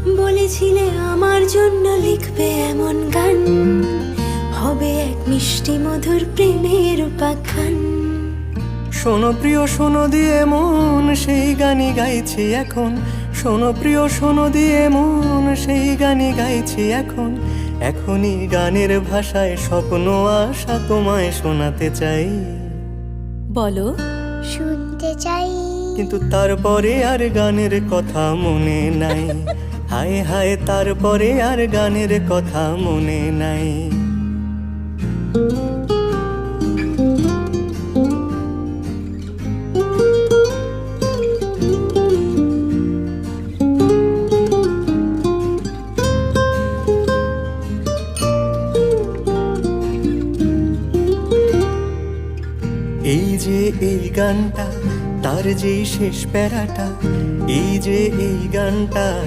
বলেছিলে আমার জন্য লিখবে এমন গান, হবে এক মিষ্টি মধুর প্রেমের উপাখ্যান। শোনো প্রিয় শোনো দিয়ে মন, সেই গানই গাইছি এখন। শোনো প্রিয় শোনো দিয়ে মন, সেই গানই গাইছি এখন। এখনই গানের ভাষায় স্বপ্ন আশা তোমায় শোনাতে চাই। বলো। শুনতে চাই। কিন্তু তারপরে আর গানের কথা মনে নাই। হায় হায়, তারপরে আর গানের কথা মনে নাই। এই যে এই গানটা, তার যেই শেষ প্যারাটা, এই যে এই গানটা,